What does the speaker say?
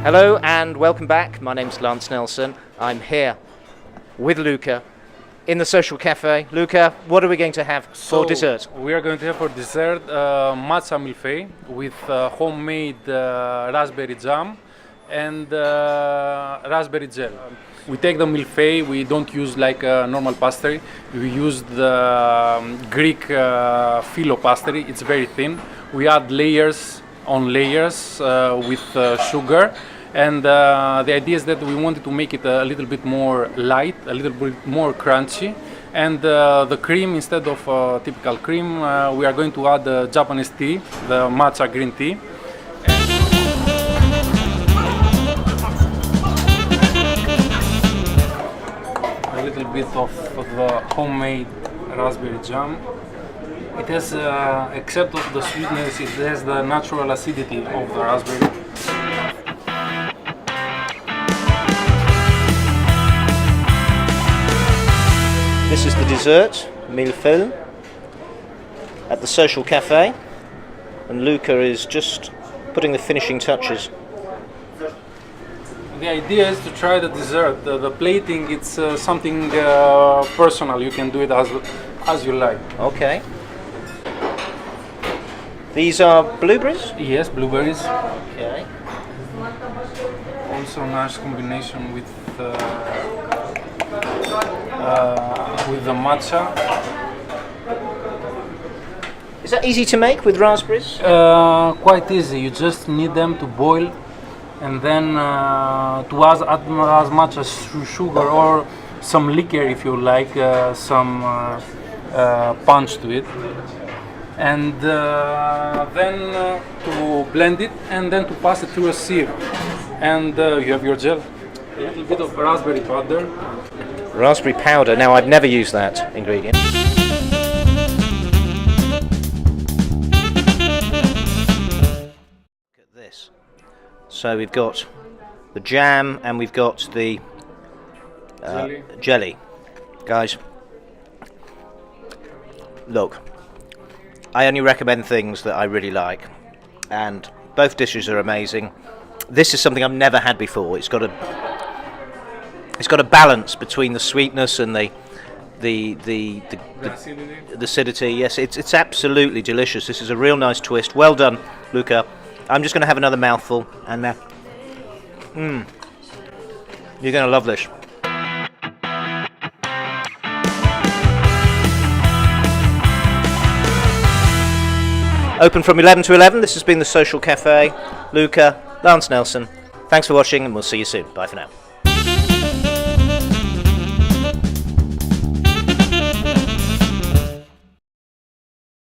Hello and welcome back. My name's Lance Nelson. I'm here with Luca in the social cafe. Luca, what are we going to have for dessert? We are going to have for dessert matcha millefeuille with homemade raspberry jam and raspberry gel. We take the millefeuille, we don't use like a normal pastry, we use the Greek phyllo pastry, it's very thin. We add layers on layers with sugar, and the idea is that we wanted to make it a little bit more light, a little bit more crunchy, and the cream, instead of typical cream, we are going to add Japanese tea, the matcha green tea. A little bit of the homemade raspberry jam. It has, except of the sweetness, it has the natural acidity of the raspberry. This is the dessert, millefeuille, at the social cafe, and Luca is just putting the finishing touches. The idea is to try the dessert. The plating, it's something personal. You can do it as you like. Okay. These are blueberries? Yes, blueberries. Okay. Also nice combination with the matcha. Is that easy to make with raspberries? Quite easy. You just need them to boil, and then to add as much as sugar or some liquor if you like, some punch to it, and then to blend it, and then to pass it through a sieve, and you have your gel. A little bit of raspberry powder. Raspberry powder. Now, I've never used that ingredient. Look at this. So we've got the jam and we've got the jelly. Guys, look, I only recommend things that I really like, and both dishes are amazing. This is something I've never had before. It's got a balance between the sweetness and the acidity. Yes, it's absolutely delicious. This is a real nice twist. Well done, Luca. I'm just going to have another mouthful, and you're going to love this. Open from 11 to 11. This has been the Social Cafe. Luca, Lance Nelson. Thanks for watching, and we'll see you soon. Bye for now.